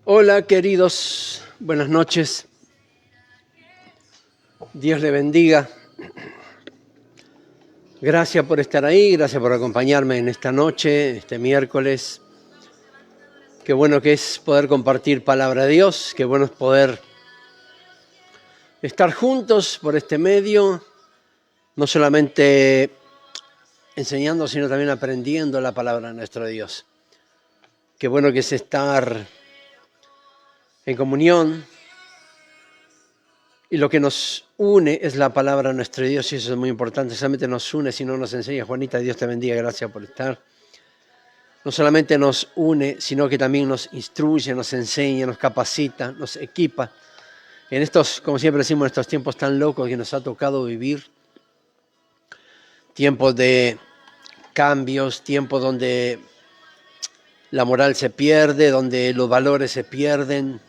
Hola queridos, buenas noches. Dios le bendiga. Gracias por estar ahí, gracias por acompañarme en esta noche, este miércoles. Qué bueno que es poder compartir palabra de Dios, qué bueno es poder estar juntos por este medio, no solamente enseñando, sino también aprendiendo la palabra de nuestro Dios. Qué bueno que es estar en comunión. Y lo que nos une es la palabra de nuestro Dios, y eso es muy importante. Solamente nos une, si no nos enseña. Juanita, Dios te bendiga, gracias por estar. No solamente nos une, sino que también nos instruye, nos enseña, nos capacita, nos equipa. En estos, como siempre decimos, en estos tiempos tan locos que nos ha tocado vivir, tiempos de cambios, tiempos donde la moral se pierde, donde los valores se pierden,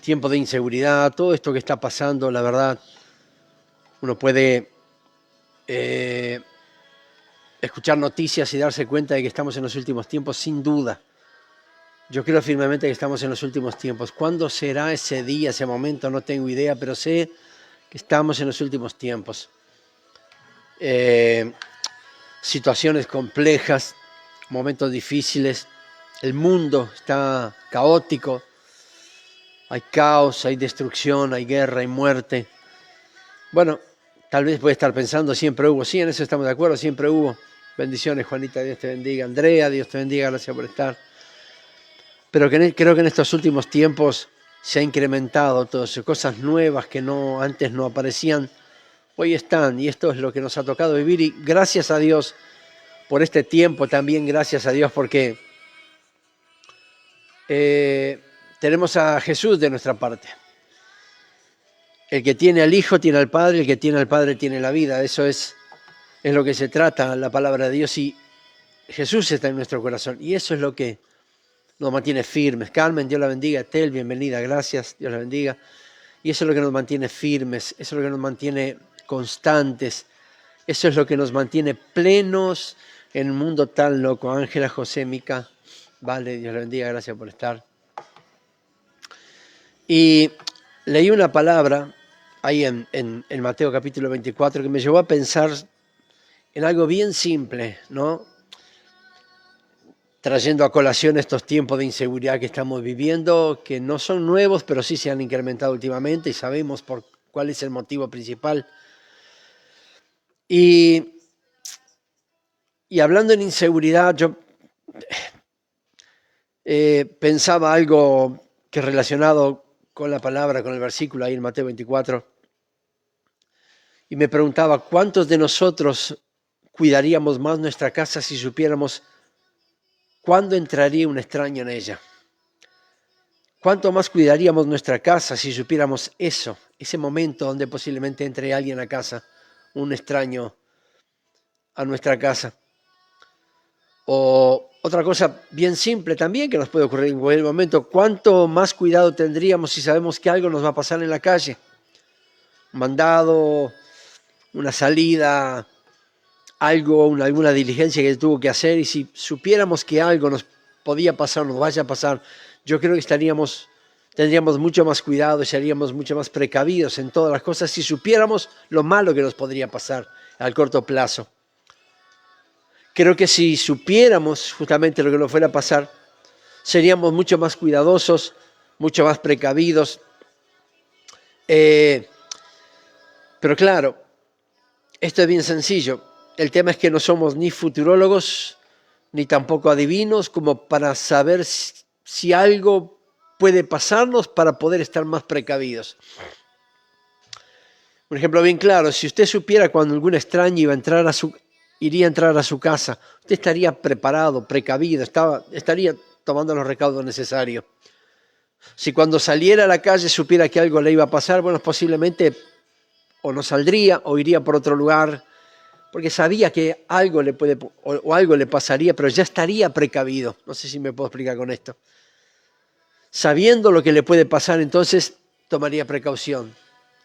tiempos de inseguridad, todo esto que está pasando, la verdad, uno puede escuchar noticias y darse cuenta de que estamos en los últimos tiempos, sin duda. Yo creo firmemente que estamos en los últimos tiempos. ¿Cuándo será ese día, ese momento? No tengo idea, pero sé que estamos en los últimos tiempos. Situaciones complejas, momentos difíciles. El mundo está caótico. Hay caos, hay destrucción, hay guerra, hay muerte. Bueno, tal vez puede estar pensando, siempre hubo. Sí, en eso estamos de acuerdo, siempre hubo. Bendiciones, Juanita, Dios te bendiga. Andrea, Dios te bendiga, gracias por estar. Pero creo que en estos últimos tiempos se ha incrementado todas esas cosas nuevas que antes no aparecían, hoy están, y esto es lo que nos ha tocado vivir. Y gracias a Dios por este tiempo, también gracias a Dios porque tenemos a Jesús de nuestra parte. El que tiene al Hijo tiene al Padre, el que tiene al Padre tiene la vida. Eso es lo que se trata, la palabra de Dios, y Jesús está en nuestro corazón, y eso es lo que nos mantiene firmes. Carmen, Dios la bendiga. Tel, bienvenida, gracias, Dios la bendiga. Y eso es lo que nos mantiene firmes, eso es lo que nos mantiene constantes, eso es lo que nos mantiene plenos en un mundo tan loco. Ángela, José, Mica, vale, Dios la bendiga, gracias por estar. Y leí una palabra ahí en Mateo capítulo 24 que me llevó a pensar en algo bien simple, ¿no? Trayendo a colación estos tiempos de inseguridad que estamos viviendo, que no son nuevos, pero sí se han incrementado últimamente y sabemos cuál es el motivo principal. Y hablando en inseguridad, yo pensaba algo que relacionado con la palabra, con el versículo ahí en Mateo 24, y me preguntaba, ¿cuántos de nosotros cuidaríamos más nuestra casa si supiéramos cuándo entraría un extraño en ella? ¿Cuánto más cuidaríamos nuestra casa si supiéramos eso, ese momento donde posiblemente entre alguien a casa, un extraño a nuestra casa? O otra cosa bien simple también que nos puede ocurrir en cualquier momento, ¿cuánto más cuidado tendríamos si sabemos que algo nos va a pasar en la calle? Un mandado, una salida, alguna diligencia que tuvo que hacer, y si supiéramos que algo nos podía pasar, nos vaya a pasar, yo creo que tendríamos mucho más cuidado y seríamos mucho más precavidos en todas las cosas si supiéramos lo malo que nos podría pasar al corto plazo. Creo que si supiéramos justamente lo que nos fuera a pasar, seríamos mucho más cuidadosos, mucho más precavidos. Pero claro, esto es bien sencillo. El tema es que no somos ni futurólogos, ni tampoco adivinos, como para saber si algo puede pasarnos para poder estar más precavidos. Un ejemplo bien claro, si usted supiera cuando algún extraño iría a entrar a su casa, usted estaría preparado, precavido, estaría tomando los recaudos necesarios. Si cuando saliera a la calle supiera que algo le iba a pasar, bueno, posiblemente o no saldría o iría por otro lugar, porque sabía que algo algo le pasaría, pero ya estaría precavido. No sé si me puedo explicar con esto. Sabiendo lo que le puede pasar, entonces tomaría precaución,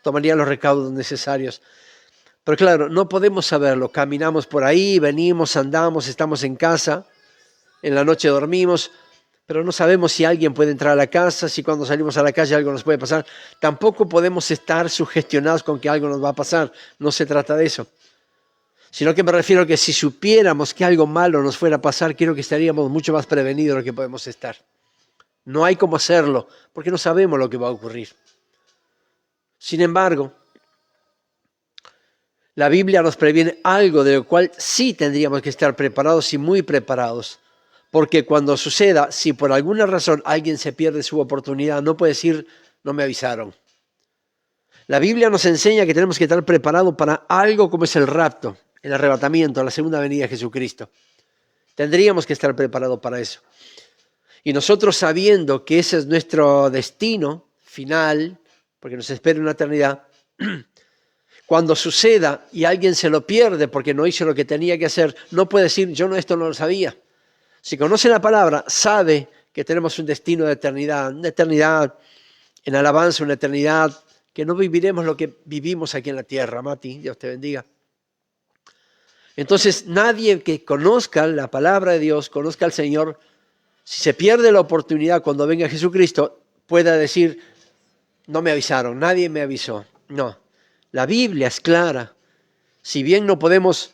tomaría los recaudos necesarios. Pero claro, no podemos saberlo. Caminamos por ahí, venimos, andamos, estamos en casa, en la noche dormimos, pero no sabemos si alguien puede entrar a la casa, si cuando salimos a la calle algo nos puede pasar. Tampoco podemos estar sugestionados con que algo nos va a pasar. No se trata de eso. Sino que me refiero a que si supiéramos que algo malo nos fuera a pasar, creo que estaríamos mucho más prevenidos de lo que podemos estar. No hay cómo hacerlo, porque no sabemos lo que va a ocurrir. Sin embargo, la Biblia nos previene algo de lo cual sí tendríamos que estar preparados y muy preparados. Porque cuando suceda, si por alguna razón alguien se pierde su oportunidad, no puede decir, no me avisaron. La Biblia nos enseña que tenemos que estar preparados para algo como es el rapto, el arrebatamiento, la segunda venida de Jesucristo. Tendríamos que estar preparados para eso. Y nosotros sabiendo que ese es nuestro destino final, porque nos espera una eternidad, cuando suceda y alguien se lo pierde porque no hizo lo que tenía que hacer, no puede decir, yo esto no lo sabía. Si conoce la palabra, sabe que tenemos un destino de eternidad, una eternidad en alabanza, una eternidad que no viviremos lo que vivimos aquí en la tierra. Mati, Dios te bendiga. Entonces, nadie que conozca la palabra de Dios, conozca al Señor, si se pierde la oportunidad cuando venga Jesucristo, pueda decir, no me avisaron, nadie me avisó. No, la Biblia es clara. Si bien no podemos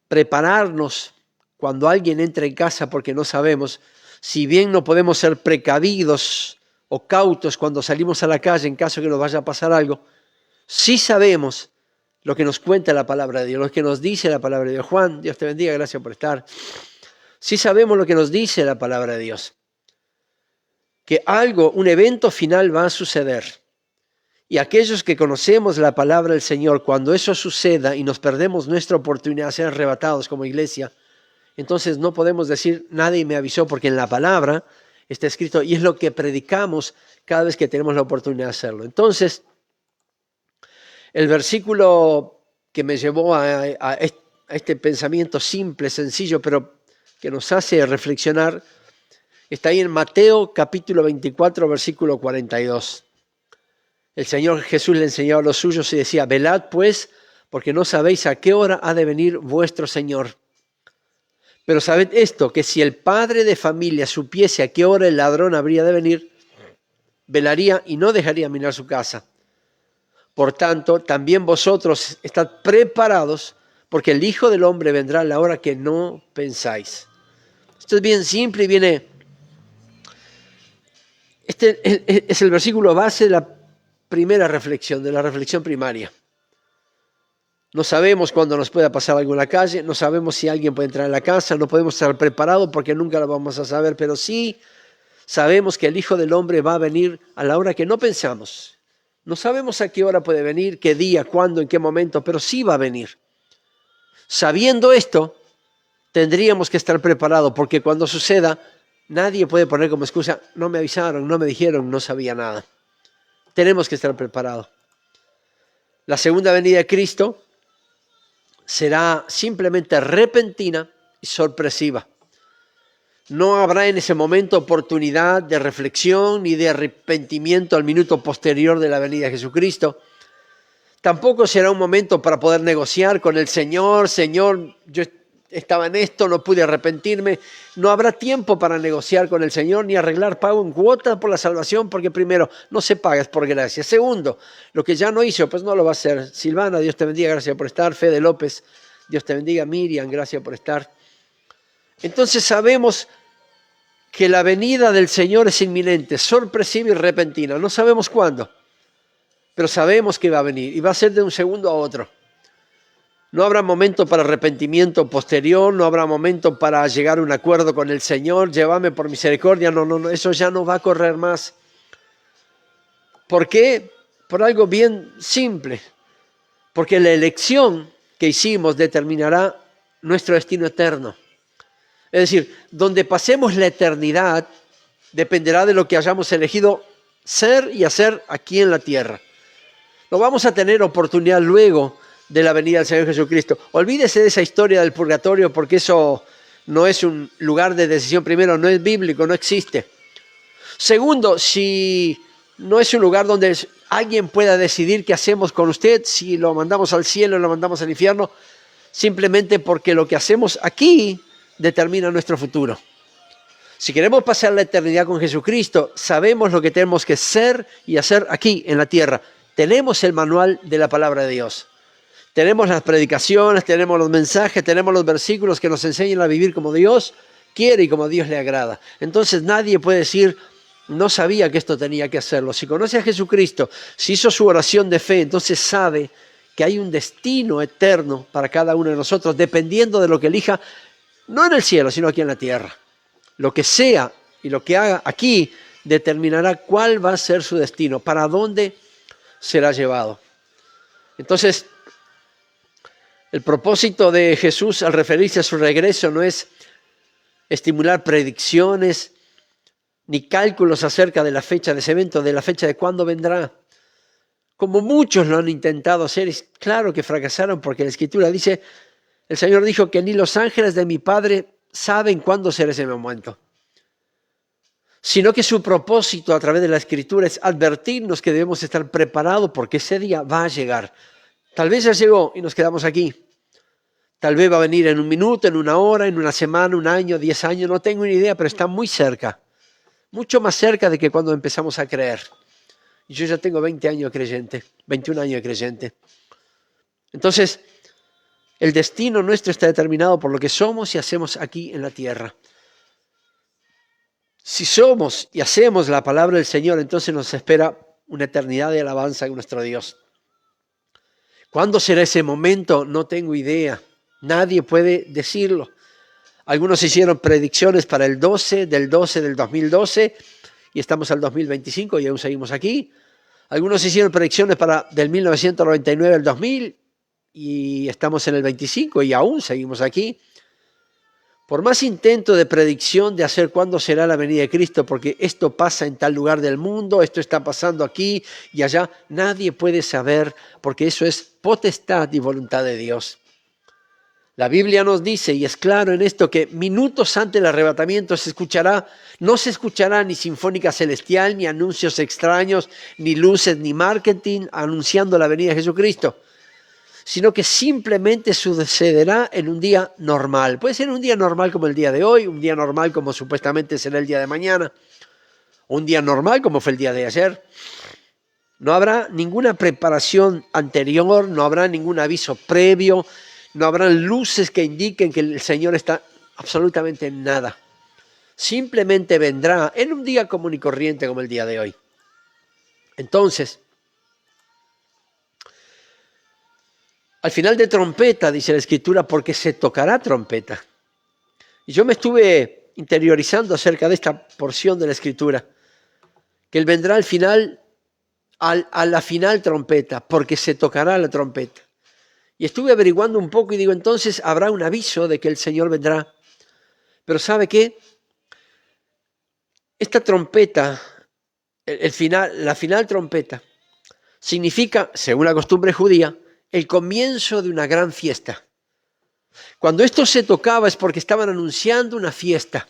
prepararnos cuando alguien entra en casa porque no sabemos, si bien no podemos ser precavidos o cautos cuando salimos a la calle en caso que nos vaya a pasar algo, sí sabemos lo que nos cuenta la palabra de Dios, lo que nos dice la palabra de Dios. Juan, Dios te bendiga, gracias por estar. Sí sabemos lo que nos dice la palabra de Dios, que algo, un evento final va a suceder. Y aquellos que conocemos la palabra del Señor, cuando eso suceda y nos perdemos nuestra oportunidad de ser arrebatados como iglesia, entonces no podemos decir, nadie me avisó, porque en la palabra está escrito y es lo que predicamos cada vez que tenemos la oportunidad de hacerlo. Entonces, el versículo que me llevó a este pensamiento simple, sencillo, pero que nos hace reflexionar, está ahí en Mateo capítulo 24, versículo 42. El Señor Jesús le enseñaba a los suyos y decía, velad pues, porque no sabéis a qué hora ha de venir vuestro Señor. Pero sabed esto, que si el padre de familia supiese a qué hora el ladrón habría de venir, velaría y no dejaría minar su casa. Por tanto, también vosotros estad preparados, porque el Hijo del Hombre vendrá a la hora que no pensáis. Esto es bien simple y viene... Este es el versículo base de la primera reflexión, de la reflexión primaria. No sabemos cuándo nos pueda pasar algo en la calle, no sabemos si alguien puede entrar en la casa, no podemos estar preparados porque nunca lo vamos a saber, pero sí sabemos que el Hijo del Hombre va a venir a la hora que no pensamos. No sabemos a qué hora puede venir, qué día, cuándo, en qué momento, pero sí va a venir. Sabiendo esto, tendríamos que estar preparados porque cuando suceda, nadie puede poner como excusa, no me avisaron, no me dijeron, no sabía nada. Tenemos que estar preparados. La segunda venida de Cristo será simplemente repentina y sorpresiva. No habrá en ese momento oportunidad de reflexión ni de arrepentimiento al minuto posterior de la venida de Jesucristo. Tampoco será un momento para poder negociar con el Señor. Señor, yo estaba en esto, no pude arrepentirme. No habrá tiempo para negociar con el Señor ni arreglar pago en cuota por la salvación, porque primero, no se paga, es por gracia. Segundo, lo que ya no hizo, pues no lo va a hacer. Silvana, Dios te bendiga, gracias por estar. Fede López, Dios te bendiga. Miriam, gracias por estar. Entonces sabemos que la venida del Señor es inminente, sorpresiva y repentina. No sabemos cuándo, pero sabemos que va a venir y va a ser de un segundo a otro. No habrá momento para arrepentimiento posterior, no habrá momento para llegar a un acuerdo con el Señor, llévame por misericordia, no, eso ya no va a correr más. ¿Por qué? Por algo bien simple, porque la elección que hicimos determinará nuestro destino eterno. Es decir, donde pasemos la eternidad dependerá de lo que hayamos elegido ser y hacer aquí en la tierra. No vamos a tener oportunidad luego de la venida del Señor Jesucristo. Olvídese de esa historia del purgatorio porque eso no es un lugar de decisión. Primero, no es bíblico, no existe. Segundo, si no es un lugar donde alguien pueda decidir qué hacemos con usted, si lo mandamos al cielo o lo mandamos al infierno, simplemente porque lo que hacemos aquí determina nuestro futuro. Si queremos pasar la eternidad con Jesucristo, sabemos lo que tenemos que ser y hacer aquí en la tierra. Tenemos el manual de la palabra de Dios. Tenemos las predicaciones, tenemos los mensajes, tenemos los versículos que nos enseñan a vivir como Dios quiere y como Dios le agrada. Entonces nadie puede decir, no sabía que esto tenía que hacerlo. Si conoce a Jesucristo, si hizo su oración de fe, entonces sabe que hay un destino eterno para cada uno de nosotros, dependiendo de lo que elija, no en el cielo, sino aquí en la tierra. Lo que sea y lo que haga aquí determinará cuál va a ser su destino, para dónde será llevado. Entonces, el propósito de Jesús al referirse a su regreso no es estimular predicciones ni cálculos acerca de la fecha de ese evento, de la fecha de cuándo vendrá. Como muchos lo han intentado hacer, es claro que fracasaron, porque la Escritura dice, el Señor dijo que ni los ángeles de mi Padre saben cuándo será ese momento, sino que su propósito a través de la Escritura es advertirnos que debemos estar preparados porque ese día va a llegar. Tal vez ya llegó y nos quedamos aquí. Tal vez va a venir en un minuto, en una hora, en una semana, un año, 10 años, no tengo ni idea, pero está muy cerca. Mucho más cerca de que cuando empezamos a creer. Yo ya tengo 20 años creyente, 21 años de creyente. Entonces, el destino nuestro está determinado por lo que somos y hacemos aquí en la tierra. Si somos y hacemos la palabra del Señor, entonces nos espera una eternidad de alabanza a nuestro Dios. ¿Cuándo será ese momento? No tengo idea. Nadie puede decirlo. Algunos hicieron predicciones para el 12 del 2012 y estamos al 2025 y aún seguimos aquí. Algunos hicieron predicciones del 1999 al 2000 y estamos en el 25 y aún seguimos aquí. Por más intento de predicción de hacer cuándo será la venida de Cristo, porque esto pasa en tal lugar del mundo, esto está pasando aquí y allá, nadie puede saber, porque eso es potestad y voluntad de Dios. La Biblia nos dice, y es claro en esto, que minutos antes del arrebatamiento no se escuchará ni sinfónica celestial, ni anuncios extraños, ni luces, ni marketing anunciando la venida de Jesucristo, sino que simplemente sucederá en un día normal. Puede ser un día normal como el día de hoy, un día normal como supuestamente será el día de mañana, un día normal como fue el día de ayer. No habrá ninguna preparación anterior, no habrá ningún aviso previo, no habrán luces que indiquen que el Señor está absolutamente en nada. Simplemente vendrá en un día común y corriente como el día de hoy. Entonces, al final de trompeta, dice la Escritura, porque se tocará trompeta. Y yo me estuve interiorizando acerca de esta porción de la Escritura, que Él vendrá al final, a la final trompeta, porque se tocará la trompeta. Y estuve averiguando un poco y digo, entonces habrá un aviso de que el Señor vendrá. Pero ¿sabe qué? Esta trompeta, la final trompeta, significa, según la costumbre judía, el comienzo de una gran fiesta. Cuando esto se tocaba es porque estaban anunciando una fiesta.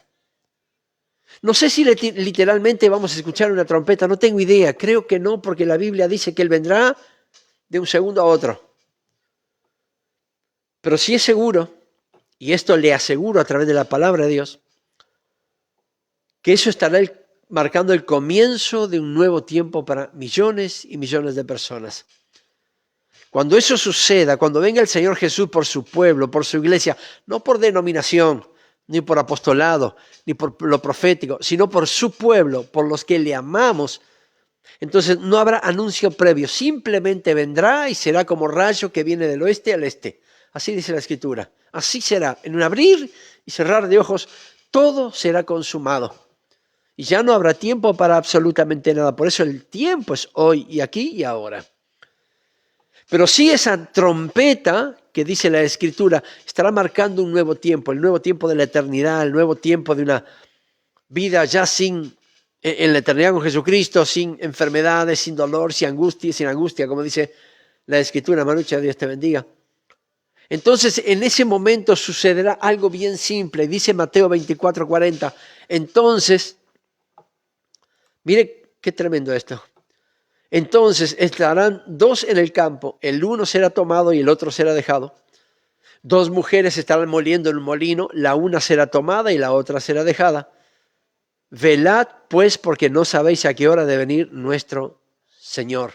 No sé si literalmente vamos a escuchar una trompeta, no tengo idea. Creo que no, porque la Biblia dice que Él vendrá de un segundo a otro. Pero sí es seguro, y esto le aseguro a través de la palabra de Dios, que eso estará marcando el comienzo de un nuevo tiempo para millones y millones de personas. Cuando eso suceda, cuando venga el Señor Jesús por su pueblo, por su iglesia, no por denominación, ni por apostolado, ni por lo profético, sino por su pueblo, por los que le amamos, entonces no habrá anuncio previo, simplemente vendrá y será como rayo que viene del oeste al este. Así dice la Escritura. Así será. En un abrir y cerrar de ojos, todo será consumado. Y ya no habrá tiempo para absolutamente nada. Por eso el tiempo es hoy y aquí y ahora. Pero sí esa trompeta que dice la Escritura estará marcando un nuevo tiempo, el nuevo tiempo de la eternidad, el nuevo tiempo de una vida ya en la eternidad con Jesucristo, sin enfermedades, sin dolor, sin angustia, como dice la Escritura. Manucha, Dios te bendiga. Entonces, en ese momento sucederá algo bien simple. Dice Mateo 24:40. Entonces, mire qué tremendo esto. Entonces estarán dos en el campo, el uno será tomado y el otro será dejado. Dos mujeres estarán moliendo en un molino, la una será tomada y la otra será dejada. Velad, pues, porque no sabéis a qué hora de venir nuestro Señor.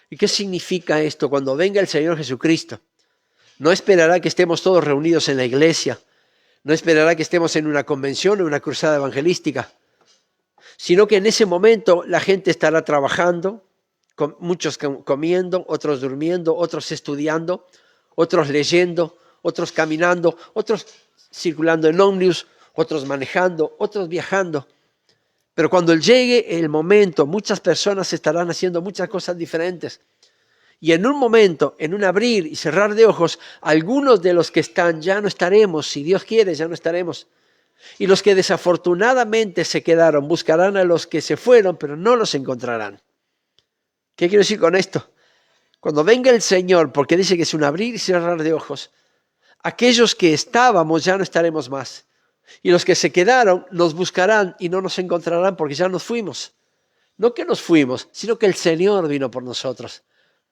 ¿Y qué significa esto? Cuando venga el Señor Jesucristo, no esperará que estemos todos reunidos en la iglesia, no esperará que estemos en una convención o una cruzada evangelística, sino que en ese momento la gente estará trabajando, muchos comiendo, otros durmiendo, otros estudiando, otros leyendo, otros caminando, otros circulando en ómnibus, otros manejando, otros viajando. Pero cuando llegue el momento, muchas personas estarán haciendo muchas cosas diferentes. Y en un momento, en un abrir y cerrar de ojos, algunos de los que están ya no estaremos, si Dios quiere, ya no estaremos. Y los que desafortunadamente se quedaron buscarán a los que se fueron, pero no los encontrarán. ¿Qué quiero decir con esto? Cuando venga el Señor, porque dice que es un abrir y cerrar de ojos, aquellos que estábamos ya no estaremos más. Y los que se quedaron nos buscarán y no nos encontrarán porque ya nos fuimos. No que nos fuimos, sino que el Señor vino por nosotros.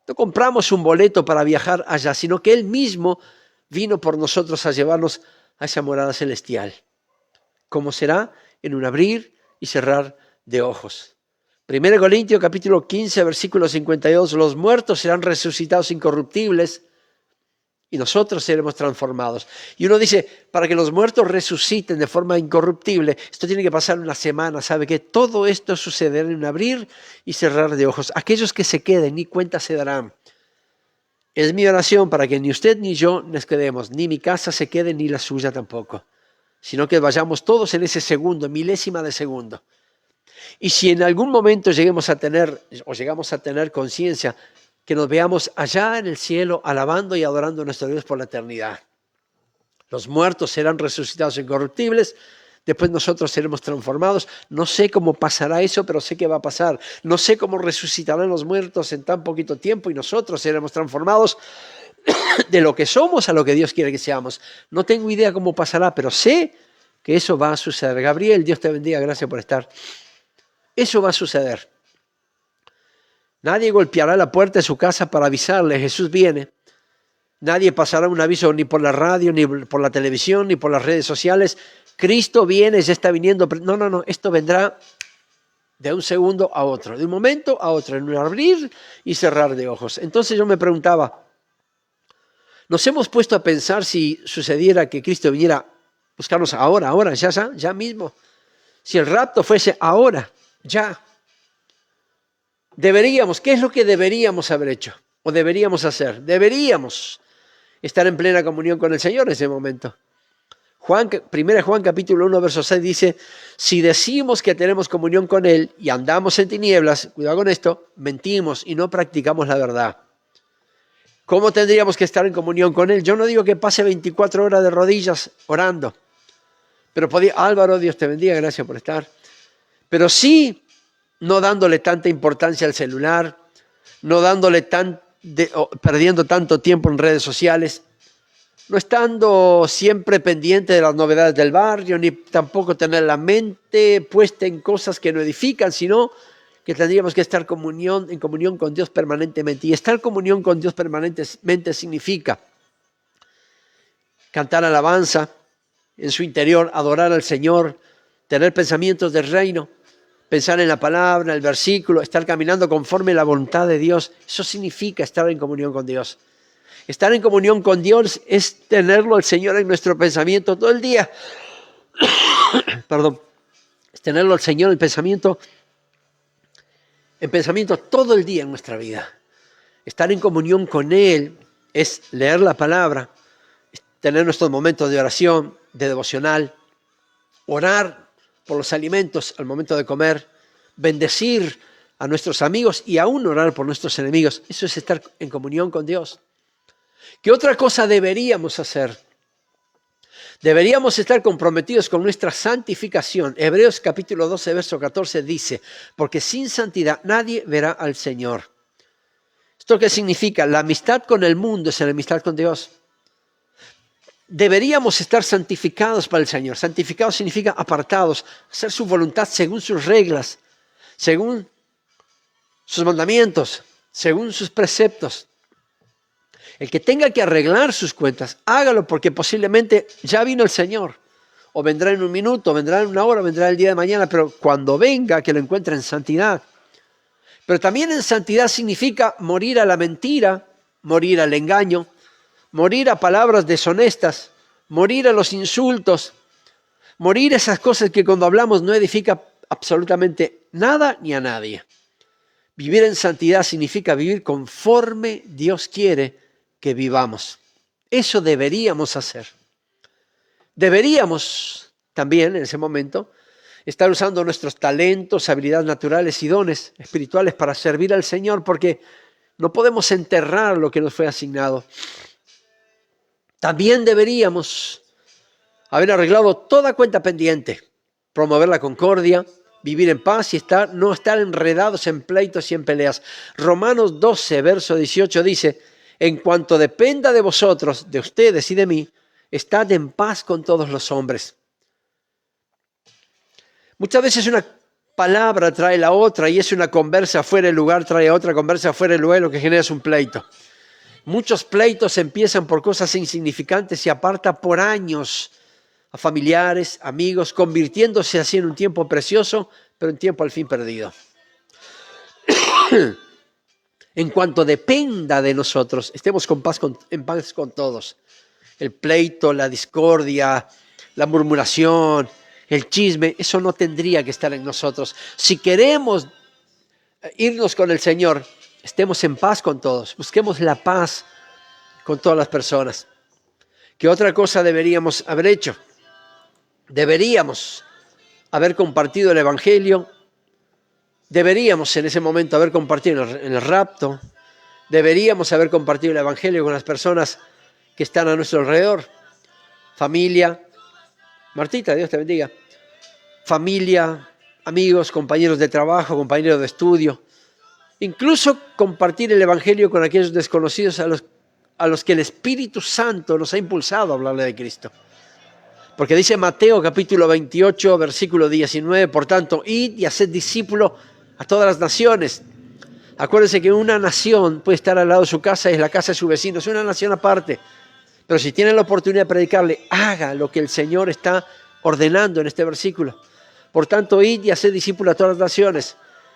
No compramos un boleto para viajar allá, sino que Él mismo vino por nosotros a llevarnos a esa morada celestial. ¿Cómo será? En un abrir y cerrar de ojos. 1 Corintios capítulo 15, versículo 52, los muertos serán resucitados incorruptibles y nosotros seremos transformados. Y uno dice, para que los muertos resuciten de forma incorruptible, esto tiene que pasar una semana, ¿sabe qué? Todo esto sucederá en un abrir y cerrar de ojos. Aquellos que se queden, ni cuenta se darán. Es mi oración para que ni usted ni yo nos quedemos, ni mi casa se quede, ni la suya tampoco, sino que vayamos todos en ese segundo, milésima de segundo. Y si en algún momento llegamos a tener conciencia, que nos veamos allá en el cielo alabando y adorando a nuestro Dios por la eternidad. Los muertos serán resucitados incorruptibles, después nosotros seremos transformados. No sé cómo pasará eso, pero sé que va a pasar. No sé cómo resucitarán los muertos en tan poquito tiempo y nosotros seremos transformados de lo que somos a lo que Dios quiere que seamos. No tengo idea cómo pasará, pero sé que eso va a suceder. Gabriel, Dios te bendiga, gracias por estar. Eso va a suceder. Nadie golpeará la puerta de su casa para avisarle, Jesús viene. Nadie pasará un aviso ni por la radio, ni por la televisión, ni por las redes sociales. Cristo viene, ya está viniendo. No, esto vendrá de un segundo a otro, de un momento a otro, en un abrir y cerrar de ojos. Entonces yo me preguntaba, ¿nos hemos puesto a pensar si sucediera que Cristo viniera a buscarnos ahora, ya mismo? Si el rapto fuese ahora, ya. ¿Qué es lo que deberíamos haber hecho? ¿O deberíamos hacer? Deberíamos estar en plena comunión con el Señor en ese momento. 1 Juan capítulo 1, verso 6 dice, si decimos que tenemos comunión con Él y andamos en tinieblas, cuidado con esto, mentimos y no practicamos la verdad. ¿Cómo tendríamos que estar en comunión con Él? Yo no digo que pase 24 horas de rodillas orando, pero Álvaro, Dios te bendiga, gracias por estar. Pero sí, no dándole tanta importancia al celular, no perdiendo tanto tiempo en redes sociales, no estando siempre pendiente de las novedades del barrio, ni tampoco tener la mente puesta en cosas que no edifican, sino que tendríamos que estar en comunión con Dios permanentemente. Y estar en comunión con Dios permanentemente significa cantar alabanza en su interior, adorar al Señor, tener pensamientos del reino, pensar en la palabra, el versículo, estar caminando conforme a la voluntad de Dios. Eso significa estar en comunión con Dios. Estar en comunión con Dios es tenerlo al Señor en nuestro pensamiento todo el día. Perdón. Es tenerlo al Señor en pensamiento todo el día en nuestra vida. Estar en comunión con Él es leer la palabra, es tener nuestros momentos de oración, de devocional, orar por los alimentos al momento de comer, bendecir a nuestros amigos y aún orar por nuestros enemigos. Eso es estar en comunión con Dios. ¿Qué otra cosa deberíamos hacer? Deberíamos estar comprometidos con nuestra santificación. Hebreos capítulo 12, verso 14 dice, porque sin santidad nadie verá al Señor. ¿Esto qué significa? La amistad con el mundo es la amistad con Dios. Deberíamos estar santificados para el Señor. Santificados significa apartados, hacer su voluntad según sus reglas, según sus mandamientos, según sus preceptos. El que tenga que arreglar sus cuentas, hágalo porque posiblemente ya vino el Señor o vendrá en un minuto, vendrá en una hora, vendrá el día de mañana, pero cuando venga, que lo encuentre en santidad. Pero también en santidad significa morir a la mentira, morir al engaño, morir a palabras deshonestas, morir a los insultos, morir a esas cosas que cuando hablamos no edifica absolutamente nada ni a nadie. Vivir en santidad significa vivir conforme Dios quiere que vivamos. Eso deberíamos hacer. Deberíamos también en ese momento estar usando nuestros talentos, habilidades naturales y dones espirituales para servir al Señor, porque no podemos enterrar lo que nos fue asignado. También deberíamos haber arreglado toda cuenta pendiente, promover la concordia, vivir en paz y no estar enredados en pleitos y en peleas. Romanos 12, verso 18 dice: en cuanto dependa de vosotros, de ustedes y de mí, estad en paz con todos los hombres. Muchas veces una palabra trae la otra y es una conversa fuera del lugar, trae otra conversa fuera del lugar, lo que genera es un pleito. Muchos pleitos empiezan por cosas insignificantes y apartan por años a familiares, amigos, convirtiéndose así en un tiempo precioso, pero en tiempo al fin perdido. En cuanto dependa de nosotros, estemos en paz con todos. El pleito, la discordia, la murmuración, el chisme, eso no tendría que estar en nosotros. Si queremos irnos con el Señor, estemos en paz con todos. Busquemos la paz con todas las personas. ¿Qué otra cosa deberíamos haber hecho? Deberíamos haber compartido el Evangelio. Deberíamos en ese momento haber compartido en el rapto. Deberíamos haber compartido el Evangelio con las personas que están a nuestro alrededor. Familia. Martita, Dios te bendiga. Familia, amigos, compañeros de trabajo, compañeros de estudio. Incluso compartir el Evangelio con aquellos desconocidos a los que el Espíritu Santo nos ha impulsado a hablarle de Cristo. Porque dice Mateo capítulo 28, versículo 19, por tanto, id y haced discípulos a todas las naciones. Acuérdense que una nación puede estar al lado de su casa y es la casa de su vecino, es una nación aparte. Pero si tiene la oportunidad de predicarle, haga lo que el Señor está ordenando en este versículo. Por tanto, id y haced discípulos a todas las naciones,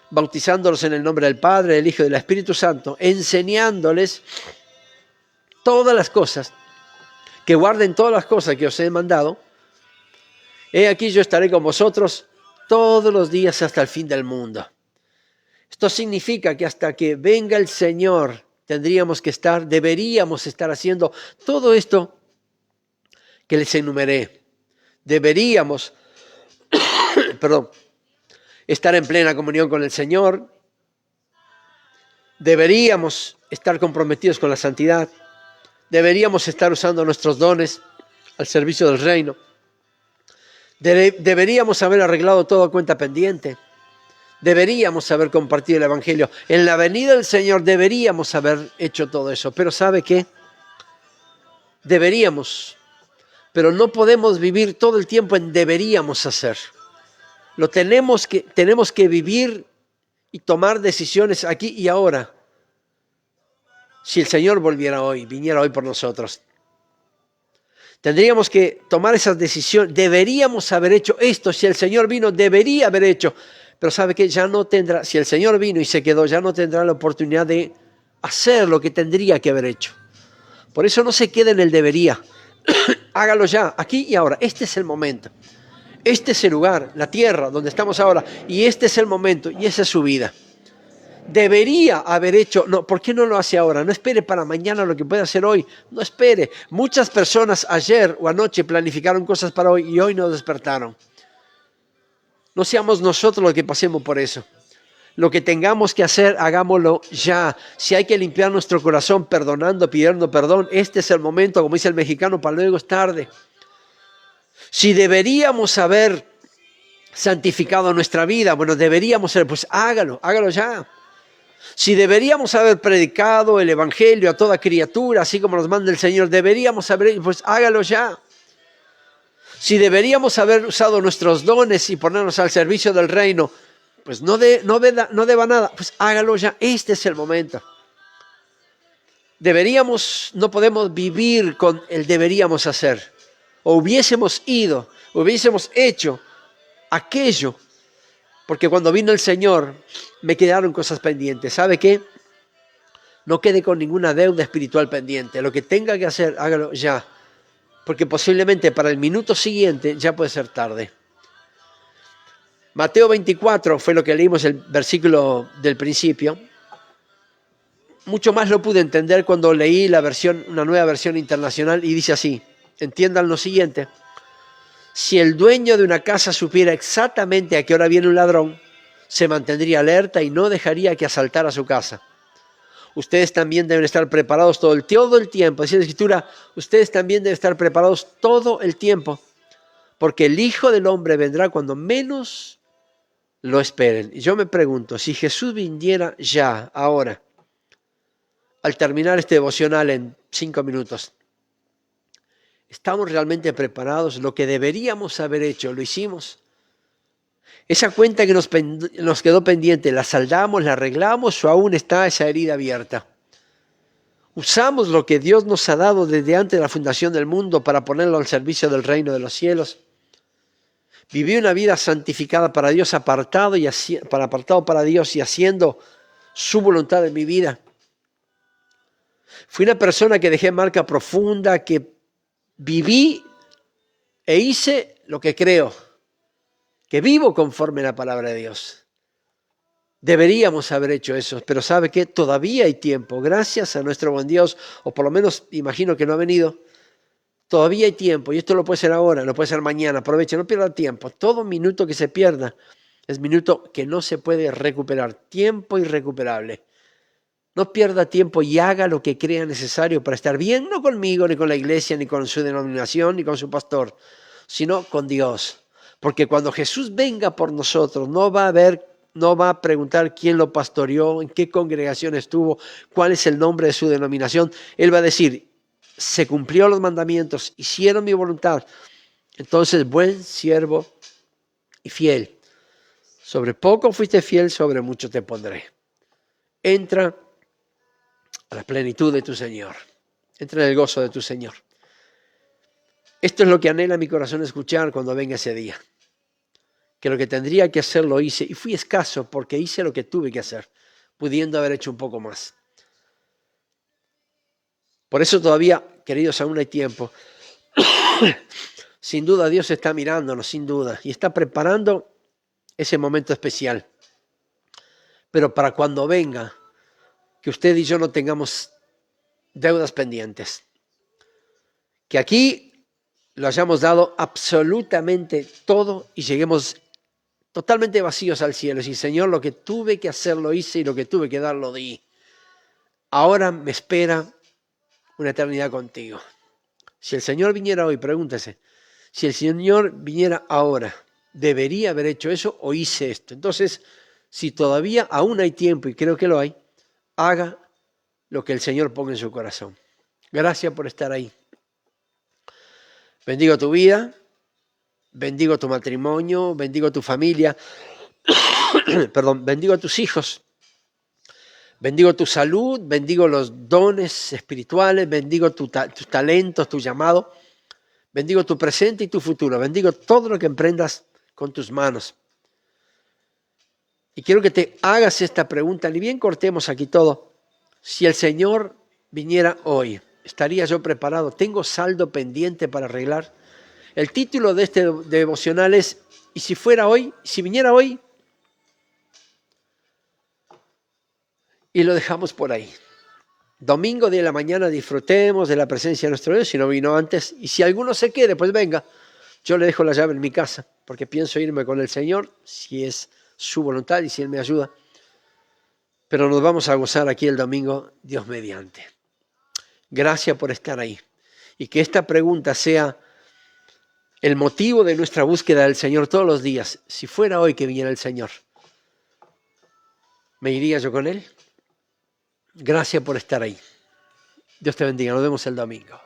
bautizándolos en el nombre del Padre, del Hijo y del Espíritu Santo, enseñándoles todas las cosas, que guarden todas las cosas que os he mandado. He aquí yo estaré con vosotros todos los días hasta el fin del mundo. Esto significa que hasta que venga el Señor deberíamos estar haciendo todo esto que les enumeré. Deberíamos, estar en plena comunión con el Señor. Deberíamos estar comprometidos con la santidad. Deberíamos estar usando nuestros dones al servicio del reino. Deberíamos haber arreglado toda cuenta pendiente. Deberíamos haber compartido el Evangelio. En la venida del Señor deberíamos haber hecho todo eso. Pero ¿sabe qué? Deberíamos. Pero no podemos vivir todo el tiempo en deberíamos hacer. Tenemos que vivir y tomar decisiones aquí y ahora. Si el Señor viniera hoy por nosotros. Tendríamos que tomar esas decisiones. Deberíamos haber hecho esto. Si el Señor vino, debería haber hecho. Pero ¿sabe qué? Ya no tendrá, si el Señor vino y se quedó, ya no tendrá la oportunidad de hacer lo que tendría que haber hecho. Por eso no se quede en el debería. Hágalo ya, aquí y ahora. Este es el momento. Este es el lugar, la tierra donde estamos ahora. Y este es el momento y esa es su vida. Debería haber hecho, no, ¿por qué no lo hace ahora? No espere para mañana lo que puede hacer hoy. No espere. Muchas personas ayer o anoche planificaron cosas para hoy y hoy no despertaron. No seamos nosotros los que pasemos por eso. Lo que tengamos que hacer, hagámoslo ya. Si hay que limpiar nuestro corazón perdonando, pidiendo perdón, este es el momento, como dice el mexicano, para luego es tarde. Si deberíamos haber santificado nuestra vida, bueno, deberíamos haber, pues hágalo ya. Si deberíamos haber predicado el Evangelio a toda criatura, así como nos manda el Señor, deberíamos haber, pues hágalo ya. Si deberíamos haber usado nuestros dones y ponernos al servicio del reino, pues no deba nada, pues hágalo ya, este es el momento. No podemos vivir con el deberíamos hacer. O hubiésemos ido, hubiésemos hecho aquello, porque cuando vino el Señor me quedaron cosas pendientes. ¿Sabe qué? No quede con ninguna deuda espiritual pendiente. Lo que tenga que hacer, hágalo ya, porque posiblemente para el minuto siguiente ya puede ser tarde. Mateo 24 fue lo que leímos el versículo del principio. Mucho más lo pude entender cuando leí una nueva versión internacional, y dice así: entiendan lo siguiente. Si el dueño de una casa supiera exactamente a qué hora viene un ladrón, se mantendría alerta y no dejaría que asaltara su casa. Ustedes también deben estar preparados todo el tiempo. Dice la Escritura, ustedes también deben estar preparados todo el tiempo, porque el Hijo del Hombre vendrá cuando menos lo esperen. Y yo me pregunto, si Jesús viniera ya, ahora, al terminar este devocional en 5 minutos, ¿estamos realmente preparados? Lo que deberíamos haber hecho, ¿lo hicimos? Esa cuenta que nos quedó pendiente, ¿la saldamos, la arreglamos o aún está esa herida abierta? ¿Usamos lo que Dios nos ha dado desde antes de la fundación del mundo para ponerlo al servicio del reino de los cielos? ¿Viví una vida santificada para Dios, apartado para Dios y haciendo su voluntad en mi vida? Fui una persona que dejé marca profunda, que viví e hice lo que creo, que vivo conforme a la palabra de Dios. Deberíamos haber hecho eso, pero ¿sabe qué? Todavía hay tiempo, gracias a nuestro buen Dios, o por lo menos imagino que no ha venido. Todavía hay tiempo, y esto lo puede ser ahora, lo puede ser mañana. Aproveche, no pierda tiempo. Todo minuto que se pierda es minuto que no se puede recuperar. Tiempo irrecuperable. No pierda tiempo y haga lo que crea necesario para estar bien, no conmigo, ni con la iglesia, ni con su denominación, ni con su pastor, sino con Dios. Porque cuando Jesús venga por nosotros, no va a preguntar quién lo pastoreó, en qué congregación estuvo, cuál es el nombre de su denominación. Él va a decir, se cumplió los mandamientos, hicieron mi voluntad. Entonces, buen siervo y fiel. Sobre poco fuiste fiel, sobre mucho te pondré. Entra a la plenitud de tu Señor. Entra en el gozo de tu Señor. Esto es lo que anhela mi corazón escuchar cuando venga ese día. Que lo que tendría que hacer lo hice, y fui escaso porque hice lo que tuve que hacer, pudiendo haber hecho un poco más. Por eso todavía, queridos, aún hay tiempo. Sin duda Dios está mirándonos, sin duda, y está preparando ese momento especial. Pero para cuando venga, que usted y yo no tengamos deudas pendientes. Que aquí lo hayamos dado absolutamente todo y lleguemos totalmente vacíos al cielo. Y Señor, lo que tuve que hacer lo hice y lo que tuve que dar lo di. Ahora me espera una eternidad contigo. Si el Señor viniera hoy, pregúntese, si el Señor viniera ahora, ¿debería haber hecho eso o hice esto? Entonces, si todavía aún hay tiempo, y creo que lo hay, haga lo que el Señor ponga en su corazón. Gracias por estar ahí. Bendigo tu vida, bendigo tu matrimonio, bendigo tu familia, perdón, bendigo a tus hijos, bendigo tu salud, bendigo los dones espirituales, bendigo tus talentos, tu llamado, bendigo tu presente y tu futuro, bendigo todo lo que emprendas con tus manos. Y quiero que te hagas esta pregunta, ni bien cortemos aquí todo. Si el Señor viniera hoy, ¿estaría yo preparado? ¿Tengo saldo pendiente para arreglar? El título de este devocional es, ¿y si fuera hoy? Si viniera hoy, y lo dejamos por ahí. Domingo de la mañana disfrutemos de la presencia de nuestro Dios, si no vino antes. Y si alguno se quede, pues venga. Yo le dejo la llave en mi casa, porque pienso irme con el Señor, si es su voluntad y si Él me ayuda. Pero nos vamos a gozar aquí el domingo, Dios mediante. Gracias por estar ahí. Y que esta pregunta sea el motivo de nuestra búsqueda del Señor todos los días. Si fuera hoy que viniera el Señor, ¿me iría yo con Él? Gracias por estar ahí. Dios te bendiga. Nos vemos el domingo.